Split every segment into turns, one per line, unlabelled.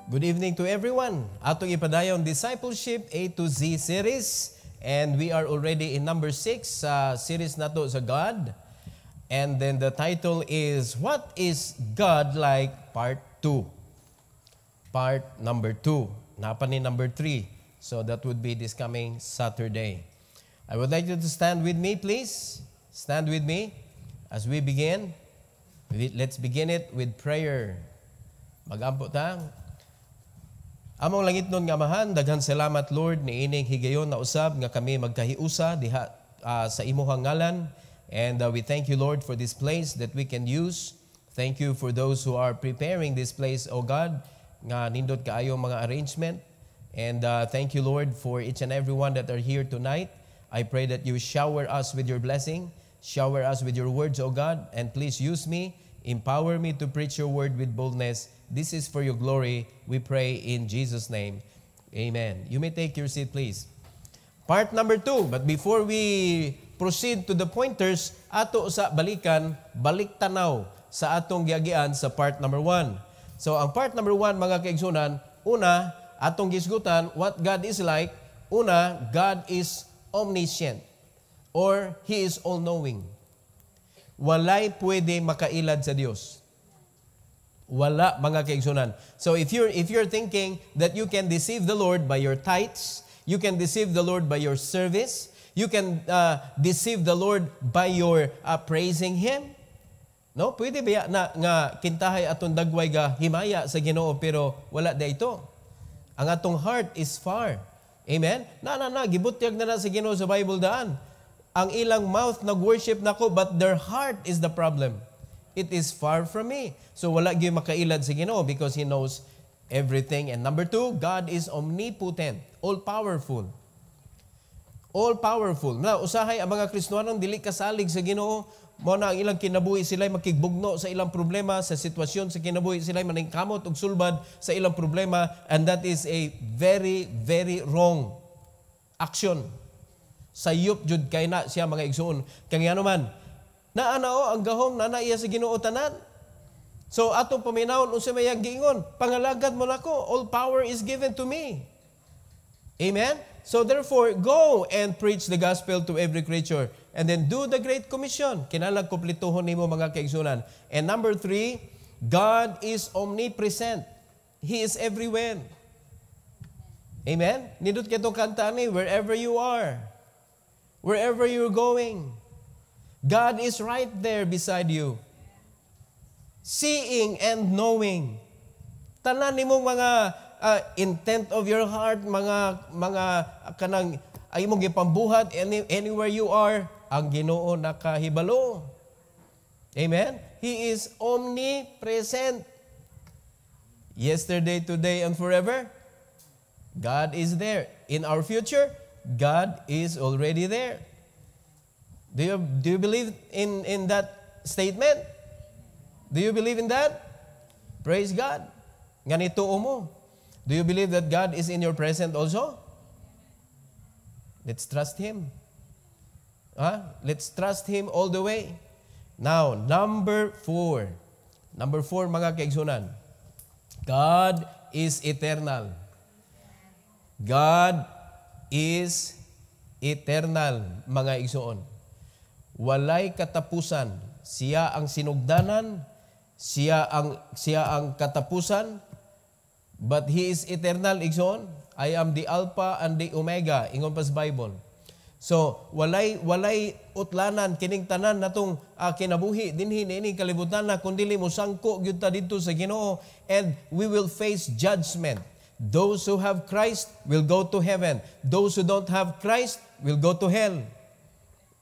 Good evening to everyone. Atong ipadayon Discipleship A to Z series, and we are already in number 6 sa series nato sa God. And then the title is What is God Like Part 2? Part number 2. Napa ni number 3. So that would be this coming Saturday. I would like you to stand with me, please. Stand with me as we begin. Let's begin it with prayer. Magampo ta. Among langit nun nga mahan, daghan salamat Lord ni ining higayon na usab nga kami magkahiusa diha sa imong ngalan. And we thank you Lord for this place that we can use. Thank you for those who are preparing this place, O God, nga nindot kaayo mga arrangement. And thank you Lord for each and every one that are here tonight. I pray that you shower us with your blessing, shower us with your words, O God, and please use me, empower me to preach your word with boldness. This is for your glory, we pray in Jesus' name. Amen. You may take your seat, please. Part number 2. But before we proceed to the pointers, ato sa balikan, balik tanaw sa atong giagian sa part number 1. So, ang part number 1, mga kaigsunan, una, atong gisgutan, what God is like. Una, God is omniscient, or He is all-knowing. Walay pwede makailad sa Dios. Wala, mga kaigsunan. So if you're thinking that you can deceive the Lord by your tithes, you can deceive the Lord by your service, you can deceive the Lord by your praising Him. No, pwede ba na nga kintahay atong dagway ga himaya sa Ginoo pero wala da ito. Ang atong heart is far. Amen. Gibutyag na sa Ginoo sa Bible daan. Ang ilang mouth nag-worship nako but their heart is the problem. It is far from me. So wala gyud makailad sa Ginoo because He knows everything. And number 2, God is omnipotent, all-powerful. All-powerful. Na usahay ang mga Kristiyanong dili kasalig sa Ginoo, mo na ang ilang kinabuhi sila makigbugno sa ilang problema, sa sitwasyon sa kinabuhi sila maningkamot og sulbad sa ilang problema, and that is a very, very wrong action. Sayop jud kay na siya mga igsoon. Kaya naman, naanao ang gahom na naiya sa Ginoo tanan. So atong paminawon unsa may giingon, pangalagad mo nako, all power is given to me. Amen. So therefore, go and preach the gospel to every creature, and then do the great commission. Kinahanglan kumplituhon nimo mga kaigsunan. And number 3, God is omnipresent. He is everywhere. Amen. Nindot kitong kanta ni, wherever you are, wherever you're going, God is right there beside you. Seeing and knowing. Tanan nimong mga intent of your heart, mga kanang ay mong gipambuhat anywhere you are, ang Ginoo nakahibalo. Amen. He is omnipresent. Yesterday, today, and forever. God is there. In our future, God is already there. Do you believe in that statement? Do you believe in that? Praise God. Ganito mo. Do you believe that God is in your present also? Let's trust Him. Let's trust Him all the way. Now, number 4. Number 4, mga kaigsunan. God is eternal. God is eternal, mga igsoon. Walay katapusan. Siya ang sinugdanan, siya ang katapusan, but He is eternal, igsoon. I am the Alpha and the Omega, ingon pa sa Bible. So, walay utlanan, kining tanan natong kinabuhi, dinhi niining kalibutan na, kundili mo sangko, gyud ta dito sa Ginoo, and we will face judgment. Those who have Christ will go to heaven. Those who don't have Christ will go to hell.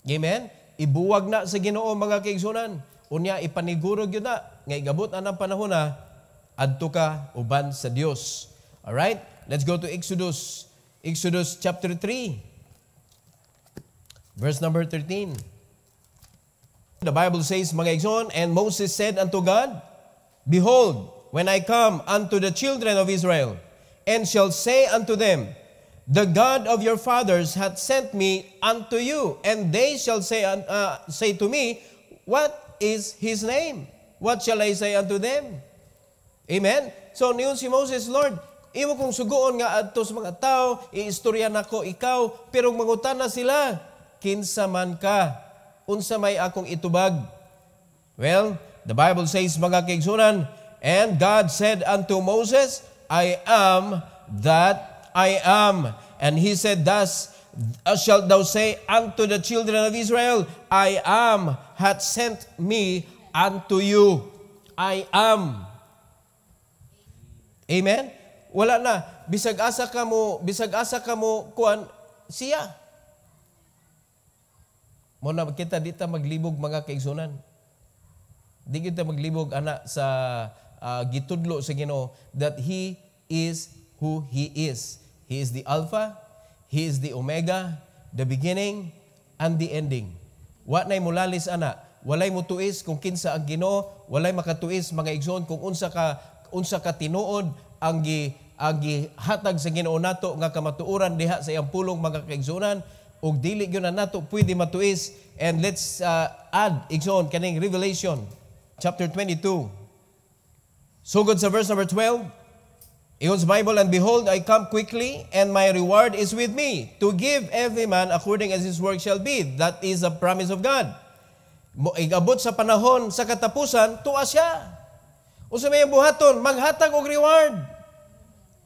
Amen? Ibuwag na sa Ginoo mga kaigsunan. Unya ipanigurog yun na. Nga igabot anang panahon na, adto ka uban sa Dios. Alright? Let's go to Exodus. Exodus chapter 3. Verse number 13. The Bible says, mga igsoon, and Moses said unto God, Behold, when I come unto the children of Israel, and shall say unto them, The God of your fathers hath sent me unto you, and they shall say to me, What is His name? What shall I say unto them? Amen? So, niyon si Moses, Lord, imo kong sugoon nga adto sa mga tao, iistorya nako ikaw, pero mangutana sila, kinsa man ka, unsa may akong itubag. Well, the Bible says, mga kaigsunan, and God said unto Moses, I am that I am. And he said, thus shalt thou say unto the children of Israel, I am hath sent me unto you. I am. Amen? Wala na. Bisag asa ka mo, kuan, siya. Muna kita dita maglibog mga kaigsunan. Di kita maglibog anak sa gitudlo sa Ginoo that He is who He is. He is the Alpha, He is the Omega, the beginning, and the ending. Wa na'y mulalis ana. Walay mo tuis kung kinsa ang Ginoo, walay makatuis mga igsoon kung unsa ka tinuod ang gihatag sa Ginoo nato nga kamatuoran diha sa iyang pulong mga kaigsunan, ug dili gyud na nato pwede matuis. And let's add igsoon kaning Revelation chapter 22. Sugod sa verse number 12, Iyon sa Bible, and behold, I come quickly, and my reward is with me, to give every man according as his work shall be. That is a promise of God. Igabot sa panahon sa katapusan, tuwa siya. O sa may buhaton, maghatag og reward.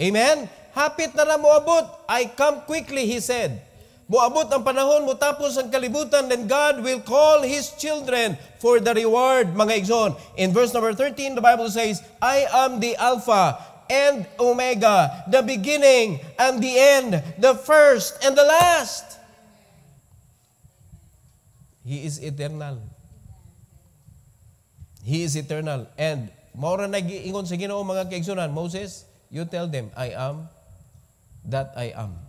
Amen? Hapit na moabot. I come quickly, he said. Moabot ang panahon, mutapos ang kalibutan, then God will call His children for the reward, mga igsoon. In verse number 13, the Bible says, I am the Alpha and Omega, the beginning and the end, the first and the last. He is eternal. He is eternal. And maura nag-iingon sa Ginoo mga kaigsunan, Moses, you tell them, I am that I am.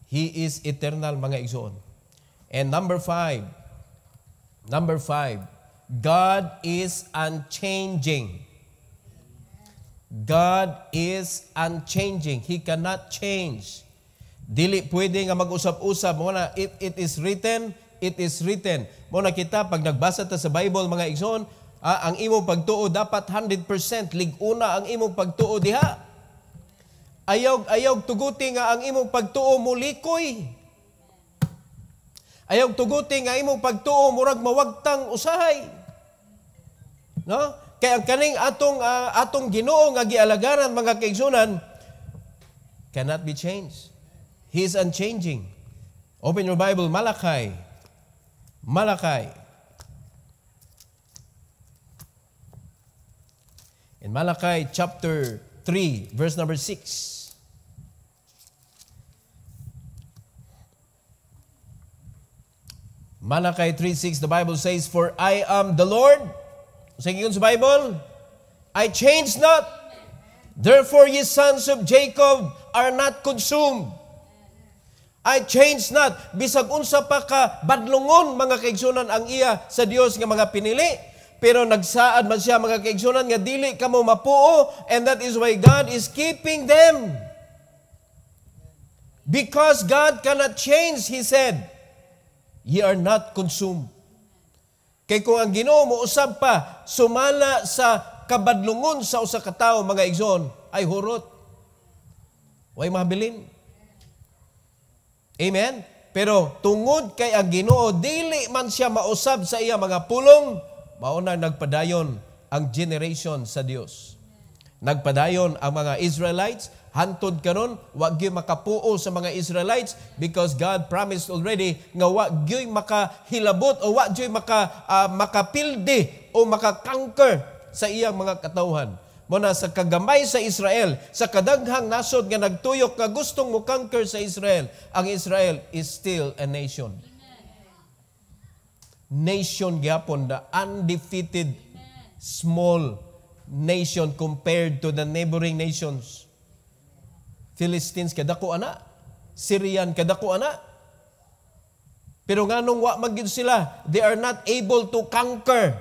He is eternal, mga igsoon. And number five, God is unchanging. God is unchanging. He cannot change. Dili pwede nga mag-usap-usap. Muna, if it is written, it is written. Muna kita, pag nagbasa ta sa Bible, mga igsoon, ang imong pagtuo dapat 100% liguna ang imong pagtuo diha. Ayaw tuguti nga ang imong pagtuo mulikoy. Ayaw tuguti nga imong pagtuo murag mawagtang usahay. No? Kaya ang kaning atong Ginoo nga gialagaran mga kaigsunan cannot be changed. He is unchanging. Open your Bible, Malachi. In Malachi chapter 3, verse number 6. Malachi 3:6, the Bible says, for I am the Lord. Sige yun sa Bible, I change not. Therefore ye sons of Jacob are not consumed. I change not. Bisag unsa pa ka badlungon mga kaigsunan ang iya sa Dios nga mga pinili. Pero nagsaad man siya mga kaigsunan nga dili kamo mapuo, and that is why God is keeping them. Because God cannot change, He said, ye are not consumed. Kay kung ang Ginoo mo usab pa sumala sa kabadlungon sa usa ka tawo mga igsoon, ay hurot. Way mahabilin. Amen? Pero tungod kay ang Ginoo dili man siya mausab sa iya mga pulong, mauna nagpadayon ang generation sa Dios. Nagpadayon ang mga Israelites. Hantod karon wa gyud makapuo sa mga Israelites because God promised already nga wa gyud makahilabot o wa gyud makapildi o makakanker sa iyang mga katawhan. Muna sa kagamay sa Israel, sa kadaghang nasod nga nagtuyok nga gustong mo conquer sa Israel, ang Israel is still a nation. Nation gyapon, the undefeated small nation compared to the neighboring nations. Philistines kadako ana, Syrian kadako ana. Pero nganong wa magyud sila, they are not able to conquer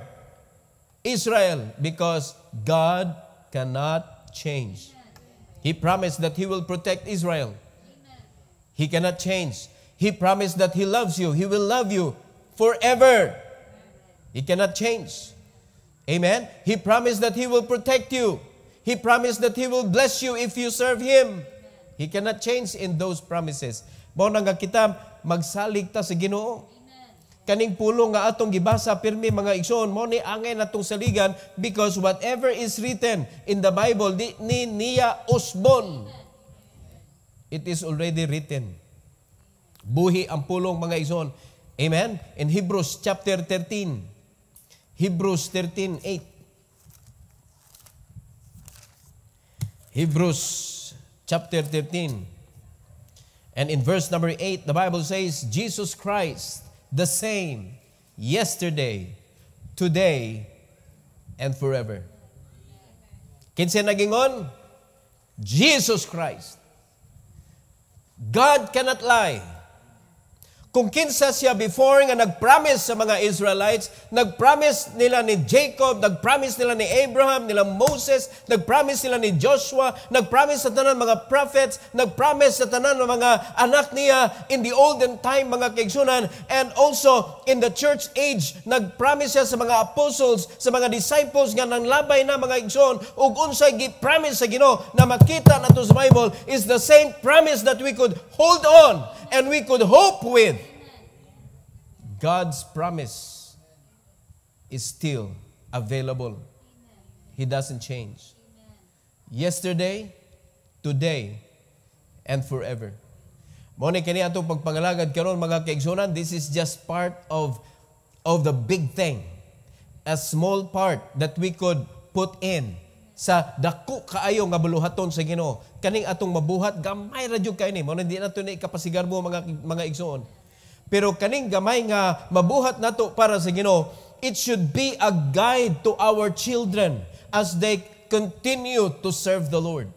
Israel because God cannot change. He promised that He will protect Israel. He cannot change. He promised that He loves you. He will love you forever. He cannot change. Amen? He promised that He will protect you. He promised that He will bless you if you serve Him. He cannot change in those promises. Mao na nga kita magsalig ta sa Ginoo. Kaning pulong nga atong gibasa pirmi mga igsoon mo ni angay natong saligan because whatever is written in the Bible di ni niya usbon. It is already written. Buhi ang pulong mga igsoon. Amen? In Hebrews chapter 13. Hebrews 13:8. Hebrews chapter 13. And in verse number 8, the Bible says, Jesus Christ the same yesterday, today, and forever. Kinsa nagingon? Jesus Christ. God cannot lie. Kung kinsa siya before nga nag-promise sa mga Israelites, nag-promise nila ni Jacob, nag-promise nila ni Abraham, nila Moses, nag-promise nila ni Joshua, nag-promise sa tanan mga prophets, nag-promise sa tanan mga anak niya in the olden time, mga kaigsunan, and also in the church age, nag-promise siya sa mga apostles, sa mga disciples nga nanglabay na mga igsoon, ug unsay gi-promise sa Ginoo na makita nato sa Bible is the same promise that we could hold on and we could hope with. God's promise is still available. He doesn't change. Yesterday, today, and forever. Mao ni kini atong pagpangalagad karon mga kaigsunan, this is just part of the big thing. A small part that we could put in sa dako kaayo nga buluhaton sa Ginoo. Kaning atong mabuhat gamay ra jud kay ni. Mao hindi nato ni kapasigar mo mga igsoon. Pero kaning gamay nga mabuhat nato para sa Ginoo, it should be a guide to our children as they continue to serve the Lord.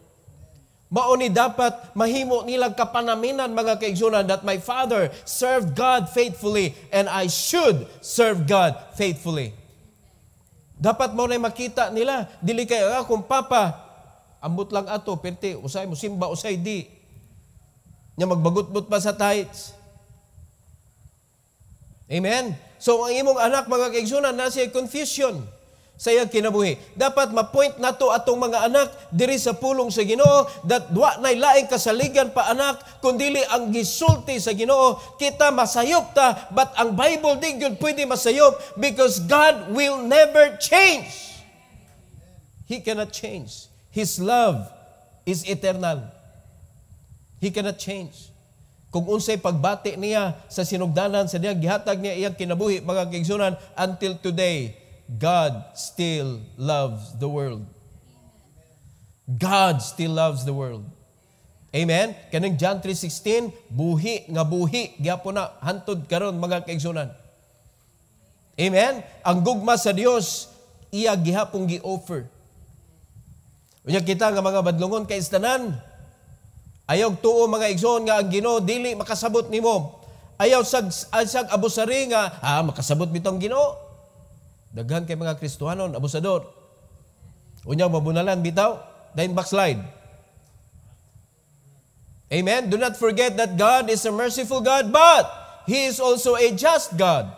Mao ni dapat mahimo nilang kapanaminan mga kaigsunan that my father served God faithfully and I should serve God faithfully. Dapat mo na makita nila, dili kay akong papa, ambot lang ato, perti, usay mo simba, usay di. Nya magbagut-but pa sa tithes. Amen? So, ang imong anak, mga kaigsunan, na siya confusion sa iyang kinabuhi. Dapat ma-point nato atong mga anak diri sa pulong sa Ginoo that wa nay laing kasaligan pa anak kundili ang gisulti sa Ginoo. Kita masayop ta, but ang Bible di gyud pwede masayop because God will never change. He cannot change. His love is eternal. He cannot change. Kung unsay pagbati niya sa sinugdanan sa diyang gihatag niya iyang kinabuhi mga kaigsunan, until today God still loves the world. God still loves the world. Amen? Kanang John 3:16, buhi nga buhi gyapon na hantod karon mga kaigsunan. Amen? Ang gugma sa Dios iya gihapong gi-offer. Unya kita nga mga badlungon kay istanan, ayaw tuo mga igsoon nga ang Ginoo dili makasabot nimo. Ayaw sag abusari nga makasabot bitong Ginoo. Daghan kay mga Kristohanon abusador. Unya mabunalan bitaw, dayon backslide. Amen. Do not forget that God is a merciful God, but He is also a just God.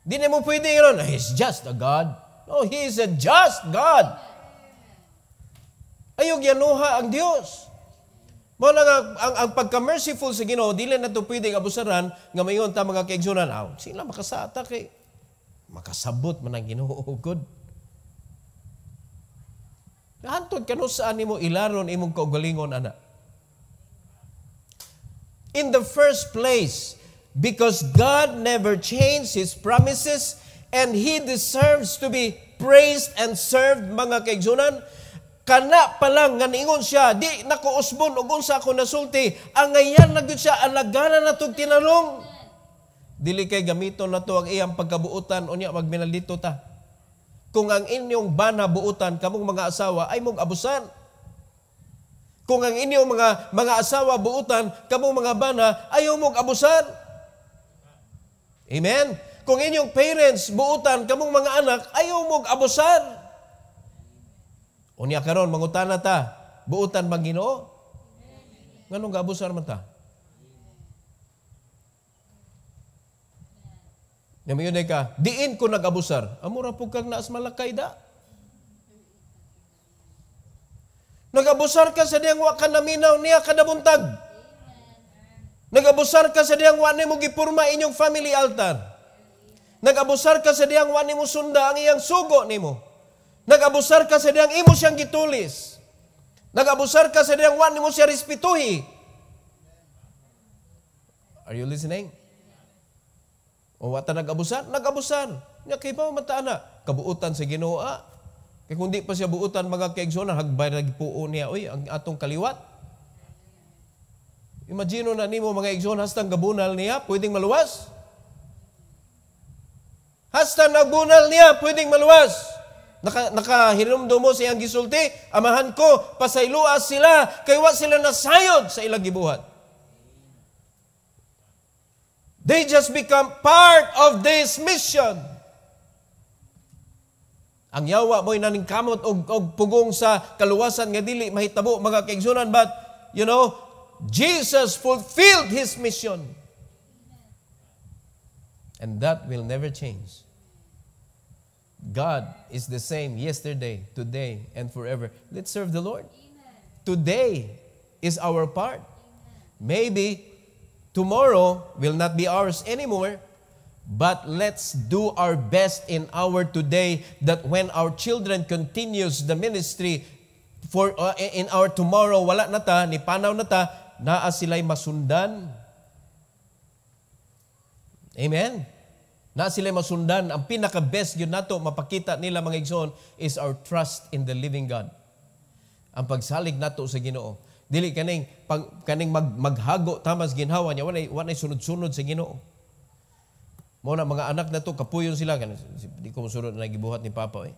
Di na mo pwede yun, He's just a God. No, He is a just God. Ayaw gianuha ang Dios. Mo na nga, ang pagka-merciful sa Ginoo, dili na ito pwedeng abusaran nga mayon ta mga kaigsunan. Sila makasata kay makasabot man ang Ginoo good. Hantod kanu saan nimo ilaron imong kaugalingon ana. In the first place, because God never changed His promises and He deserves to be praised and served mga kaigsunan, kana pa lang nga niingon siya, di nako usbon ug unsa ako nasulti, ang ngayan na gyud siya alagana natong tinanong. Dili kay gamiton nato ang iyang pagkabuutan unya magminaldito ta. Kung ang inyong bana buutan kamong mga asawa ay mong abusan. Kung ang inyong mga asawa buutan kamong mga bana ayaw mong abusan. Amen. Kung inyong parents buutan kamong mga anak ayaw mong abusan. Unya karon mangutana ta, buutan bang Ginoo? Nganong gaabusan man ta? Nga mayon ka, diin ko nag-abusar. Amura po kang naas malakay da. Nag-abusar ka sa diyang wa ka naminaw niya kadabuntag. Nag-abusar ka sa diyang wa nimo gipurma inyong family altar. Nag-abusar ka sa diyang wa nimo sunda ang iyang sugo nimo. Nag-abusar ka sa diyang imo siyang gitulis. Nag-abusar ka sa diyang wa nimo siya respetuhi. Are you listening? O wata nag-abusar? Nag-abusar. Nya kay pa mataan na kabuutan sa Ginoo. Kaya kung di pa siya buutan mga kaigsonan, hagbay nagpuo niya, oy, ang atong kaliwat. Imagino na nimo mga igsoon, hastang gabunal niya, pwedeng maluwas. Hastang nagbunal niya, pwedeng maluwas. Nakahinumdo mo siyang gisulti, amahan ko, pasayluas sila, kay wa sila nasayod sa ilang gibuhat. They just become part of this mission. Ang yawa mo'y naningkamot og pugong sa kaluwasan nga dili mahitabo mga kaigsunan, but you know, Jesus fulfilled His mission. And that will never change. God is the same yesterday, today, and forever. Let's serve the Lord. Today is our part. Maybe tomorrow will not be ours anymore. But let's do our best in our today, that when our children continues the ministry for in our tomorrow, wala na ta, ni panaw na ta, naa sila'y masundan. Amen? Naa sila'y masundan. Ang pinaka-best yun nato, mapakita nila mga igsoon, is our trust in the living God. Ang pagsalig nato sa Ginoo. Dili kaning maghago tamas ginhawa niya, wanay sunod-sunod sa Ginoo. Mo na mga anak na to, kapuyon sila. Di ko masunod na gibuhat ni Papa.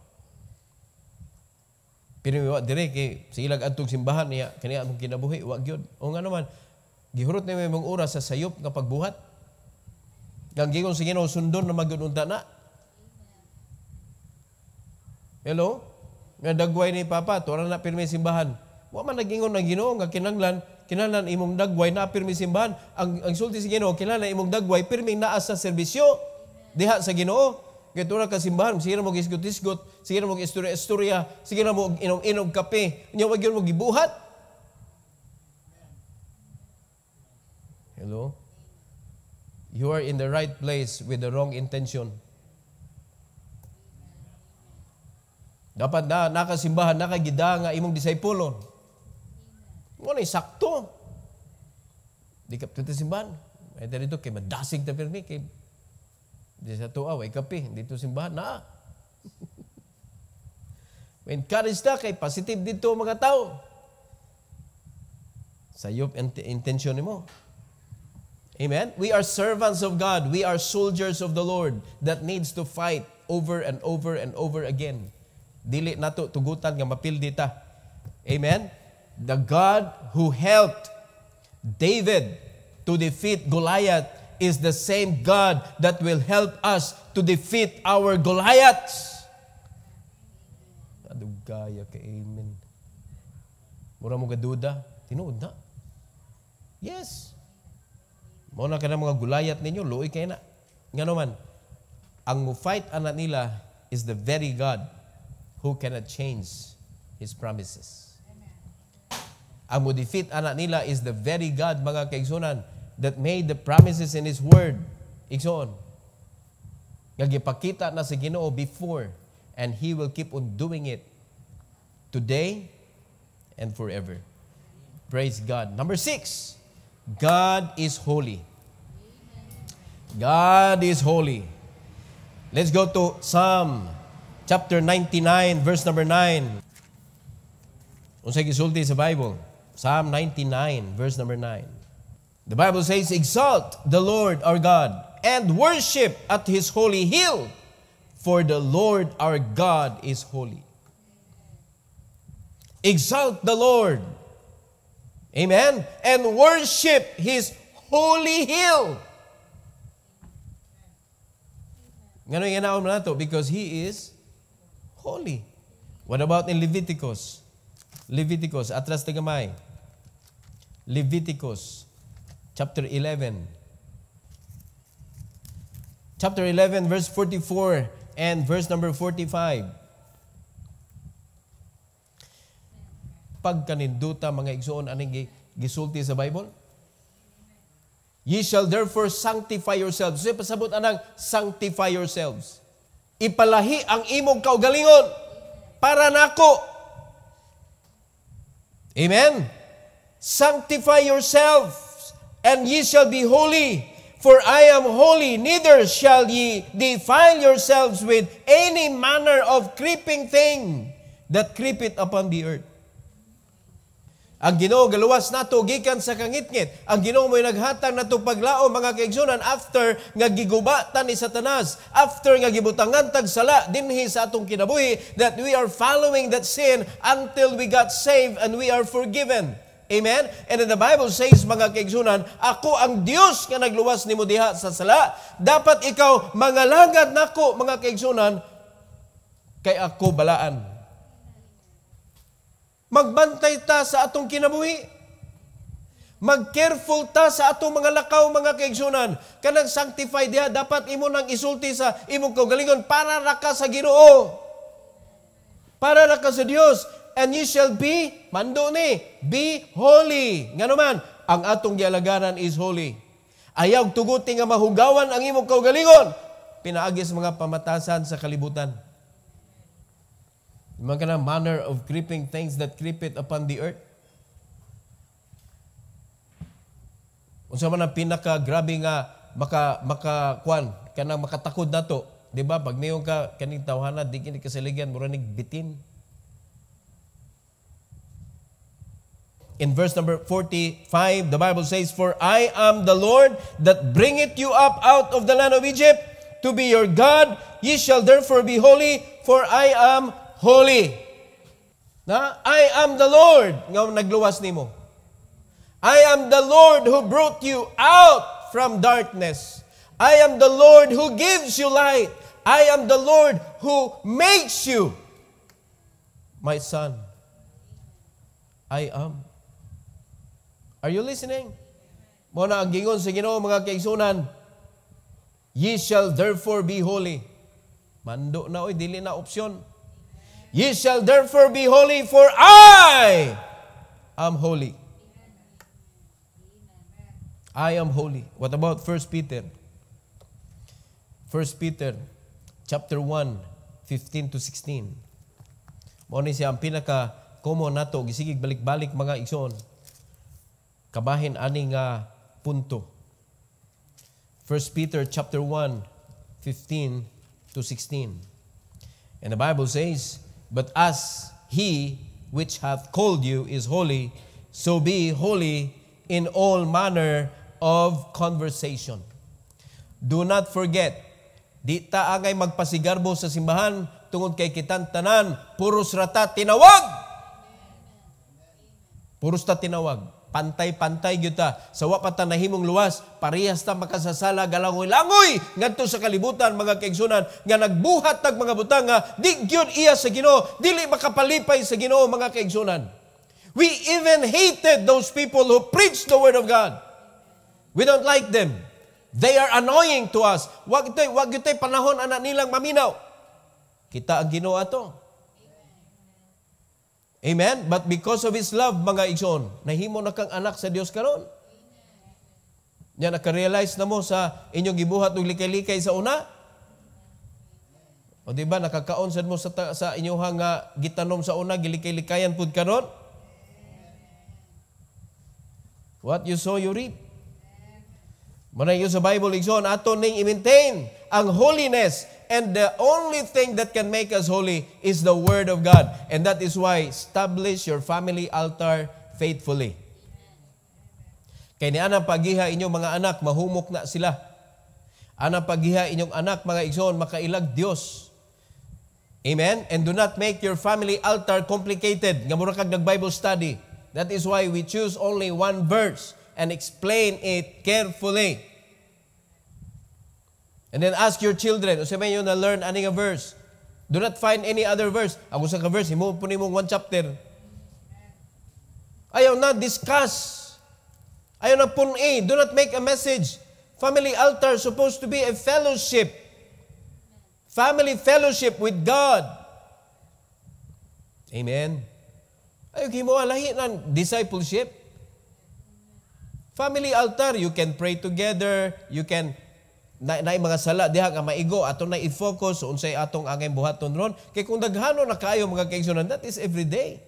Pinimiwa dire, kay sa ilag antong simbahan niya, kaniya akong kinabuhi, wag yun. O nga naman, gihurot na may mga oras sa sayop nga pagbuhat. Ganggingon sa Ginoo, sundon na magununta na. Hello? Nga dagway ni Papa, tuwa na pirmi simbahan. Wa man nagingon ng Ginoo, nga kinahanglan imong dagway na pirmi simbahan. Ang sulti sa Ginoo, kinahanglan imong dagway pirmi naa sa serbisyo diha sa Ginoo. Kaya tura ka simbahan, sige na mo gisgot-isgot, sige na mo istorya-istorya, sige na mo inom-inom kape, inyo wag yun mo gibuhat. Hello? You are in the right place with the wrong intention. Dapat na nakasimbahan, nakagida nga imong disipulon. Ngunit sakto. Di ka pwede simbahan. May dito kay madasig ta pirmi kay di sa tuwa, way kape. Dito simbahan na. Encourage ta kay positive dito mga tao. Sayop intention mo. Amen? We are servants of God. We are soldiers of the Lord that needs to fight over and over and over again. Dili nato tugutan nga mapildi ta. Amen? The God who helped David to defeat Goliath is the same God that will help us to defeat our Goliaths. Adugaya ka, amen. Mura mo gaduda, tinuod na. Yes. Muna ka na mga Goliath ninyo, luoy kayo na. Nga naman, ang fight anak nila is the very God who cannot change His promises. Ang mo-defeat anak nila is the very God, mga kaigsunan, that made the promises in His Word. Igsoon. Gagipakita na sa Ginoo before, and He will keep on doing it today and forever. Praise God. Number 6, God is holy. God is holy. Let's go to Psalm chapter 99, verse number 9. Unsay gisulti sa Bible? Psalm 99, verse number 9. The Bible says, exalt the Lord our God and worship at His holy hill, for the Lord our God is holy. Exalt the Lord. Amen? And worship His holy hill. Ngano yung naon na to? Because He is holy. What about in Leviticus? Leviticus, atras tagamay. Leviticus, chapter 11. chapter 11, verse 44 and verse number 45. Pagkaninduta mga igsoon aning gisulti sa Bible. Ye shall therefore sanctify yourselves. So pasabot anang sanctify yourselves. Ipalahi ang imong kaugalingon para nako. Amen. Sanctify yourselves, and ye shall be holy, for I am holy. Neither shall ye defile yourselves with any manner of creeping thing that creepeth upon the earth. Ang Ginoo galuwas nato gikan sa kangitngit. Ang Ginoo mo'y naghatag nato paglao mga kaigsunan after nga gigubatan ni Satanas, after nga gibutangan tag sala dinhi sa atong kinabuhi, that we are following that sin until we got saved and we are forgiven. Amen? And then the Bible says, mga kaigsunan, ako ang Diyos nga nagluwas nimo diha sa sala. Dapat ikaw mangalangad nako, mga kaigsunan, kay ako balaan. Magbantay ta sa atong kinabuhi. Mag-careful ta sa atong mga lakaw, mga kaigsunan. Kanang sanctify diha, dapat imo nang isulti sa imong kaugalingon para ra ka sa Ginoo. Para ra ka sa Dios. And you shall be, mando ni, be holy. Nga naman, ang atong gialagaran is holy. Ayaw tuguti nga mahugawan ang imong kaugalingon. Pinaagis mga pamatasan sa kalibutan. Mga kanang manner of creeping things that creepeth upon the earth. Unsa man ang pinaka-grabe nga makakuan, kanang makatakod nato, di ba? Pag niyon ka kaning tawhana, di kini kasaligan mura nig bitin. In verse number 45, the Bible says, "For I am the Lord that bringeth you up out of the land of Egypt to be your God. Ye shall therefore be holy, for I am holy." Na, I am the Lord nga nagluwas nimo. I am the Lord who brought you out from darkness. I am the Lord who gives you light. I am the Lord who makes you my son. I am. Are you listening? Muna ang gingon sa Ginoo, mga kaigsunan, ye shall therefore be holy. Mando na, oy, dili na opsyon. Ye shall therefore be holy, for I am holy. I am holy. What about 1 Peter? 1 Peter chapter 1, 15 to 16. Muna siya ang pinaka-common nato, gisigig balik-balik mga igsoon. Kabahin aning punto. 1 Peter chapter 1, 15 to 16. And the Bible says, "But as he which hath called you is holy, so be holy in all manner of conversation." Do not forget, di ta angay magpasigarbo sa simbahan tungod kay kitang tanan, puros rata tinawag. Puros ta tinawag. Pantay-pantay gyud ta. Sa wa pa ta nahimong luwas, parehas ta makasasala galangoy-langoy ngadto sa kalibutan, mga kaigsunan, nga nagbuhat tag mga butang nga di gyud iya sa Ginoo, dili makapalipay sa Ginoo, mga kaigsunan. We even hated those people who preach the word of God. We don't like them. They are annoying to us. Wag gyud tay panahon ana nilang maminaw. Kita ang Ginoo ato. Amen? But because of His love, mga igsoon, nahimo na kang anak sa Dios karon. Yan, nakarealize na mo sa inyong gibuhat og likay-likay sa una? O diba, nakakaon sad mo sa inyong gitanom sa una, gilikay-likayan pud karon? What you sow, you reap. Manay sa Bible, igsoon, ato ning i-maintain ang holiness. And the only thing that can make us holy is the Word of God. And that is why establish your family altar faithfully. Kaya ni anang pagiha inyong mga anak, mahumok na sila. Anang pagiha inyong anak, mga igsoon, makailag Dios. Amen? And do not make your family altar complicated. Nga mura kag nag-Bible study. That is why we choose only one verse and explain it carefully. And then ask your children, o sabihin nyo na learn aning a verse. Do not find any other verse. Ang usa ka verse, himo po nimong one chapter. Ayaw na discuss. Ayaw na pun-i. Do not make a message. Family altar supposed to be a fellowship. Family fellowship with God. Amen. Ayaw mo alahi ng discipleship. Family altar, you can pray together, you can na mga sala diha nga maigo ato na i-focus unsay atong angay buhaton ron kay kung daghano na kayo mga kaigsunan, that is every day.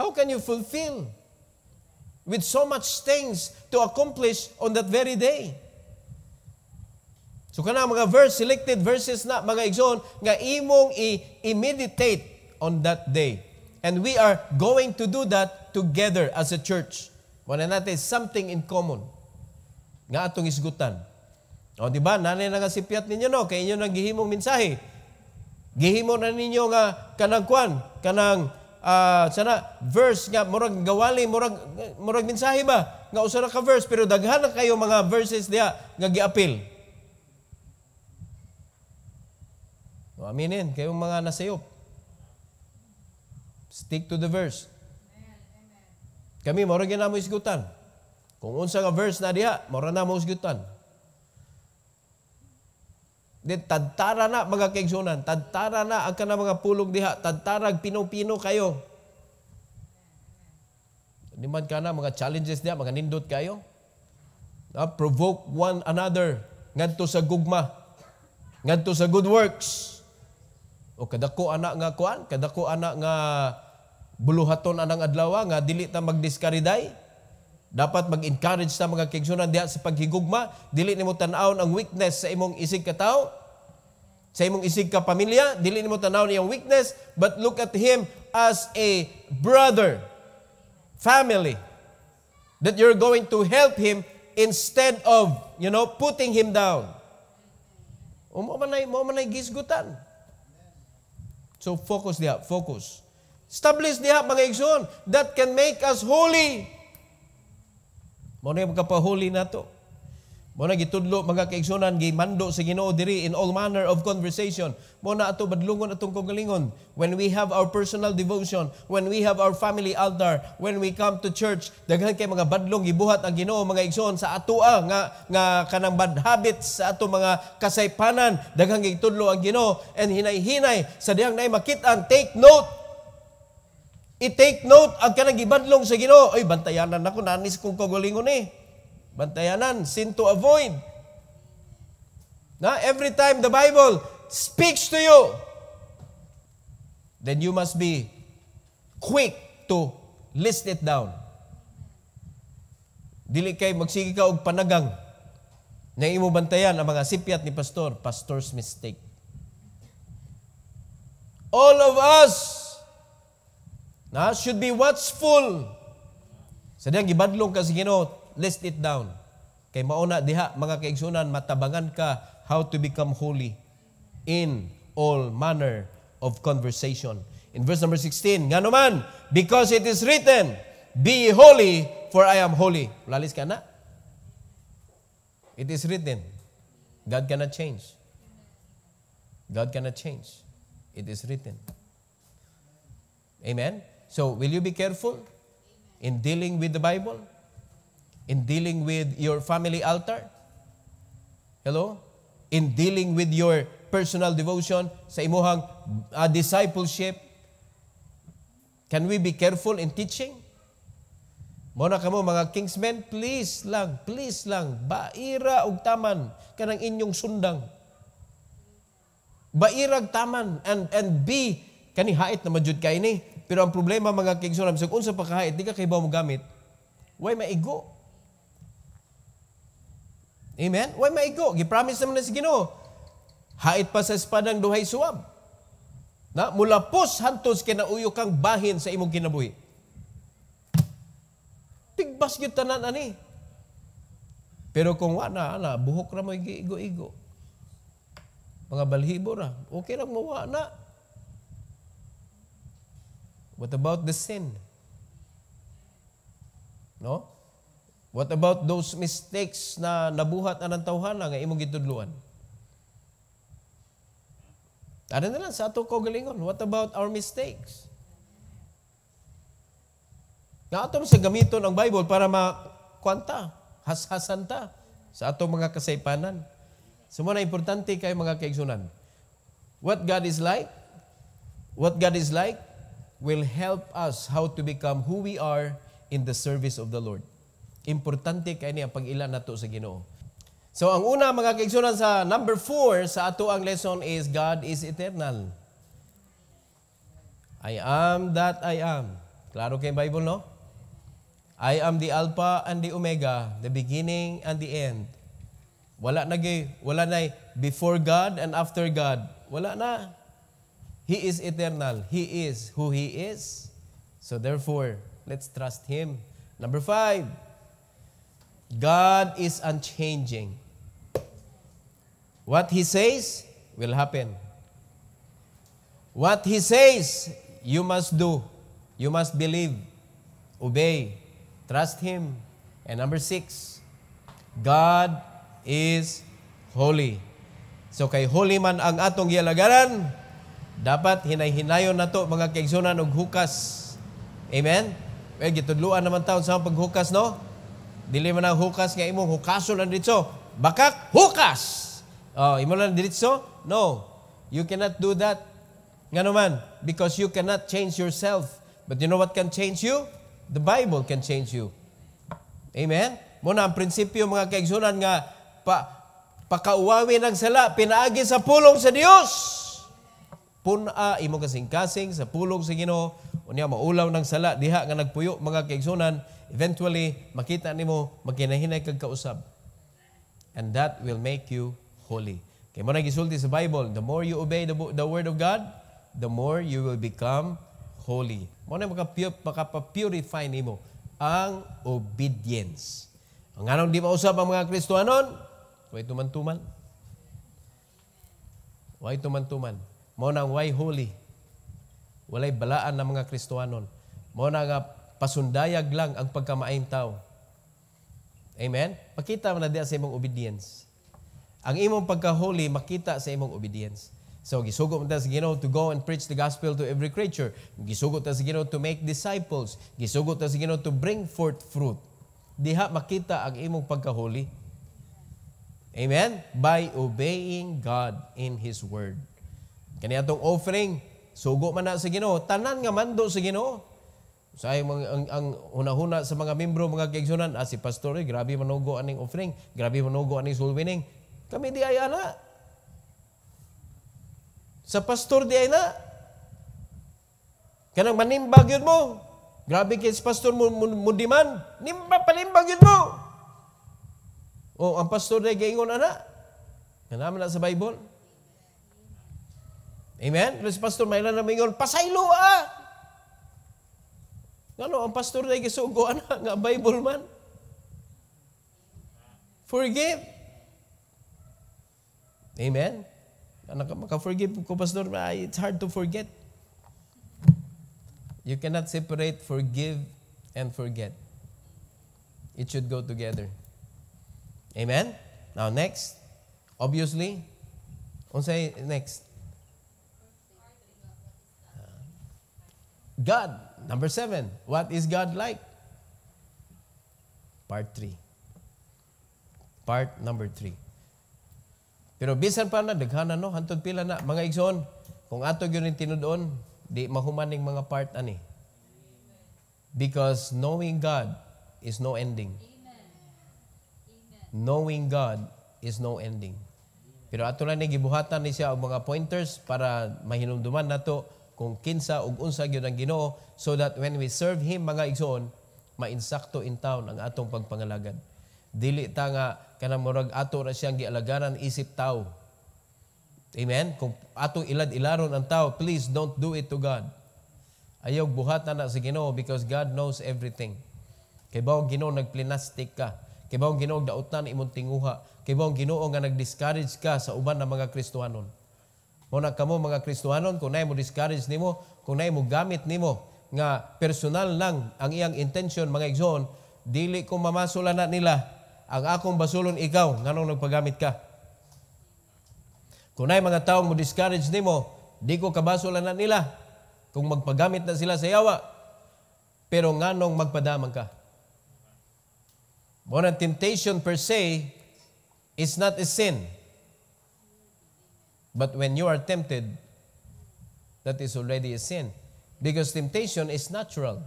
How can you fulfill with so much things to accomplish on that very day? So kana mga selected verses na mga igsoon nga imong i-meditate on that day, and we are going to do that together as a church. Wala natin something in common nga atong isgutan. O di ba, nanay na nga sipiat ninyo no, kay inyo nang gihimong mensahe. Gihimo na ninyo nga kanang sana verse nga murag gawali, murag mensahe ba nga usa ra ka verse pero daghan na kayo mga verses diha nga giapil. O aminin kayong mga nasayop. Stick to the verse. Kami murag na mo isgutan. Kung unsa nga verse na diha, mura na mo usgutan. Di tadtara na mga kaigsunan, tadtara na ang kana mga pulong diha, tadtarag pino-pino kayo. Di man kana mga challenges diha, mga nindot kayo. Provoke one another ngadto sa gugma, ngadto sa good works. O kadako ana nga kuan, kadako ana nga buluhaton anang adlaw nga dili ta magdiskariday. Dapat mag-encourage sa mga kaigsunan diha sa paghigugma, dili nimo tan-awon ang weakness sa imong isig ka tao, sa imong isig ka pamilya, dili nimo tan-awon iyang weakness, but look at him as a brother, family, that you're going to help him instead of, putting him down. Mo manay gisgutan. So focus diha, focus. Establish diha mga igsoon that can make us holy. Mo na magkapahuli na to. Mo na gitudlo mga kaigsunan, gimando sa Ginoo diri in all manner of conversation. Mo na ato badlungon atong kagalingon. When we have our personal devotion, when we have our family altar, when we come to church, daghan kay mga badlong gibuhat ang Ginoo mga igsoon sa atoa nga kanang bad habits sa ato mga kasaypanan, daghan kay tudlo ang Ginoo, and hinay-hinay sa dihang nay makit-an, take note. I-take note ang kanang gibadlong sa Ginoo. Oy, bantayanan ako, nanis kong kagalingon Bantayanan, sin to avoid. Na every time the Bible speaks to you, then you must be quick to list it down. Dili kay magsige ka og panagang na imo bantayan ang mga sipiat ni pastor, pastor's mistake. All of us should be watchful. Sa diyang gibadlong ka sa Ginoo, list it down. Kay mauna diha mga kaigsunan, matabangan ka how to become holy in all manner of conversation. In verse number 16, nga naman, because it is written, be ye holy, for I am holy. Lalis ka na? It is written. God cannot change. God cannot change. It is written. Amen? So, will you be careful in dealing with the Bible? In dealing with your family altar? Hello? In dealing with your personal devotion sa imuhang discipleship? Can we be careful in teaching? Muna kamo mga kingsmen, please lang, baira og taman kanang inyong sundang. Bairag taman and be kani hait na majud kay ni. Pero ang problema mga kaigsunan, bisag unsa pa kahait, di ka kay mo gamit. Why maigo? Amen? Why maigo? Gipromise naman na si Ginoo. Hait pa sa espadang duhay suwab. Na mula pos hantos kinauyo kang bahin sa imong kinabuhi. Tigbas gyud tanan ani. Pero kung wala buhok ra mo igo-igo. Mga balhibo ra, okay ra mo na. What about the sin? No? What about those mistakes na nabuhat na ng tawhana nga imong gitudluan? Ano na lang sa ato kagalingon? What about our mistakes? Nga ato sa gamiton ang Bible para makwanta. Hashasan ta sa atong mga kasaypanan. So mo na importante kay mga kaigsunan. What God is like will help us how to become who we are in the service of the Lord. Importante kay niya pag-ila nato sa Ginoo. So ang una mga kaigsunan sa number 4 sa ato ang lesson is God is eternal. I am that I am. Klaro kay Bible, no? I am the Alpha and the Omega, the beginning and the end. Wala na before God and after God. Wala na. He is eternal. He is who He is. So therefore, let's trust Him. Number 5, God is unchanging. What He says will happen. What He says, you must do. You must believe, obey, trust Him. And number 6, God is holy. So kay holy man ang atong gialagaran, dapat hinay-hinayon nato mga kaigsunan og hukas. Amen? Well, gitudluan naman taon sa paghukas, no? Dili man ang hukas nga imong hukason ang ditso. Bakak, hukas! Imo lang ditso? No. You cannot do that. Nga naman, because you cannot change yourself. But you know what can change you? The Bible can change you. Amen? Muna ang prinsipyo mga kaigsunan nga pakauwawi ng sala, pinaagi sa pulong sa Dios. Puna imo kasing-kasing sa pulong sa Ginoo, unya maulaw ng sala diha nga nagpuyo mga kaigsunan, eventually makita nimo magkinahinay kag kausab. And that will make you holy. Kay mo na gisulti sa Bible, the more you obey the word of God, the more you will become holy. Mo na makapurify nimo ang obedience. Ang anong di mausap ang mga Kristohanon? Way tuman-tuman. Way tuman-tuman. Mo nang way holy. Walay balaan ng mga Kristohanon. Mo na nga pasundayag lang ang pagkamaayong tao. Amen? Makita mo na diya sa imong obedience. Ang imong pagka-holy, makita sa imong obedience. So, gisugo mo ta sa Ginoo to go and preach the gospel to every creature. Gisugo ta sa Ginoo to make disciples. Gisugo ta sa Ginoo to bring forth fruit. Diha makita ang imong pagka-holy. Amen? By obeying God in His Word. Kani atong offering, sugo man na sa Ginoo, tanan nga mando sa Ginoo. Sa ang hunahuna sa mga membro, mga kaigsunan, si pastor, grabe manugo aning offering, grabe manugo aning soul winning. Kami di ay ana. Sa pastor di ay na. Kanang manimbag yun mo. Grabe kay si pastor mo diman. Panimbag yun mo. O, ang pastor di ay gaingon ana. Kanaman na sa Bible. Amen? Pero si pastor may lang namin yun, pasaylo Ano, ang pastor di ay gisugo ana, nga Bible man. Forgive. Amen? Maka-forgive ko, pastor, it's hard to forget. You cannot separate forgive and forget. It should go together. Amen? Now, next. Obviously, unsay next? God. Number 7. What is God like? Part 3. Part number 3. Pero bisan pa na, daghanan no, hantod pila na. Mga igsoon, kung ato yun yung tinudoon, di mahumaning mga part ani. Because knowing God is no ending. Knowing God is no ending. Pero ato lang gibuhatan ni siya og mga pointers para mahinumduman nato kung kinsa ug unsa gyud ang Ginoo, so that when we serve Him mga igsoon, mainsakto in town ang atong pagpangalagad. Dili ta nga kanang murag ato ra siyang gialagaran isip tao. Amen? Kung atong ilad-ilaron ang tao, please don't do it to God. Ayaw buhatan na sa Ginoo because God knows everything. Kay bawang Ginoo nagplinastic ka. Kay bawang Ginoo dautan imong tinguha. Kay bawang Ginoo nga nag-discourage ka sa uban ng mga Kristohanon. Muna kamo mga Kristohanon, kung naay mo discourage nimo, kung naay mo gamit nimo nga personal lang ang iyang intention mga igsoon, dili ko mamasulan na nila ang akong basulon ikaw nganong nagpagamit ka. Kung naay mga taong mo discourage nimo, di ko kabasulan na nila kung magpagamit na sila sa yawa. Pero nganong magpadaman ka. Mo na temptation per se is not a sin. But when you are tempted, that is already a sin. Because temptation is natural.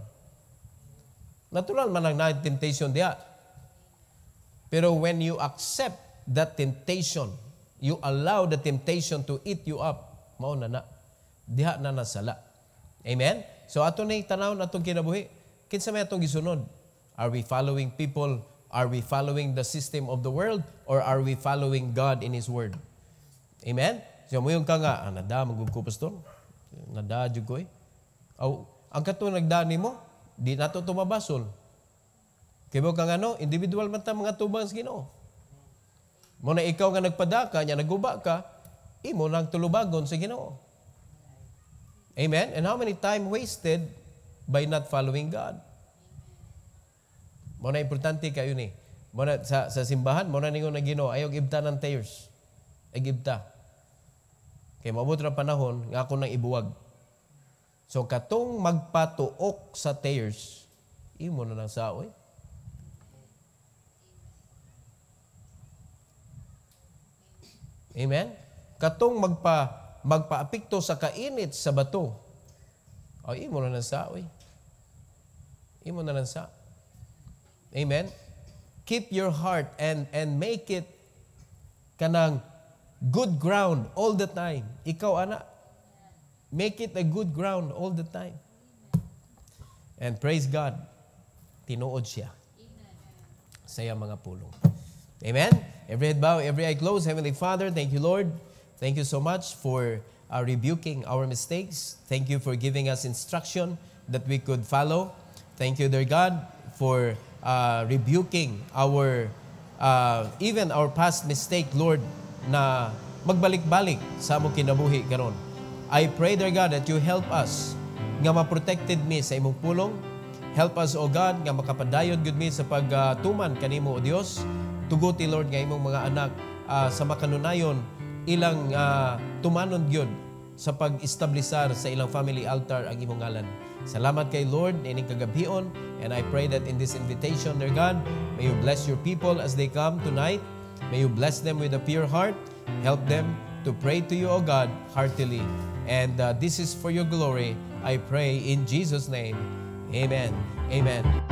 Natural man ang temptation diya. Pero when you accept that temptation, you allow the temptation to eat you up, mao na diha na nasala. Amen? So ato na tanaw na itong kinabuhi. Kinsa may atong gisunod? Are we following people? Are we following the system of the world? Or are we following God in His Word? Amen? So mo yung ka nga, nada, magugko pastor. Nada, jud ko eh. Ang katong nagdani mo, di nato tumabasol. Kaya mo kang individual man ta mga tubang sa Ginoo. Mo na ikaw nga nagpadaka, nya naguba ka, imo nang tulubagon sa Ginoo. Amen? And how many time wasted by not following God? Mo na importante kayo ni. Mo na sa simbahan, mo na ningon na Ginoo, ayaw gibta ng tears. Ay gibta. Kaya maabot na panahon, nga ako nang ibuwag. So, katong magpatuok sa tears, imo na lang saoy. Amen? Katong magpaapikto sa kainit sa bato, imo na lang saoy. Imo na lang sa. Amen? Keep your heart and make it kanang good ground all the time. Ikaw, anak, make it a good ground all the time. And praise God, tinuod siya sa iyang mga pulong. Amen? Every head bow, every eye closed. Heavenly Father, thank you, Lord. Thank you so much for rebuking our mistakes. Thank you for giving us instruction that we could follow. Thank you, dear God, for rebuking our even our past mistake, Lord, na magbalik-balik sa among kinabuhi karon. I pray, dear God, that you help us nga ma-protected mi sa imong pulong. Help us, O God, nga makapadayod gud mi sa pagtuman kanimo, O Dios. Tuguti, Lord, nga imong mga anak sa makanunayon ilang tumanon gyud sa pag-establisar sa ilang family altar ang imong ngalan. Salamat kay Lord ining kagabion, and I pray that in this invitation, dear God, may you bless your people as they come tonight. May you bless them with a pure heart. Help them to pray to you, O God, heartily. And this is for your glory. I pray in Jesus' name. Amen. Amen.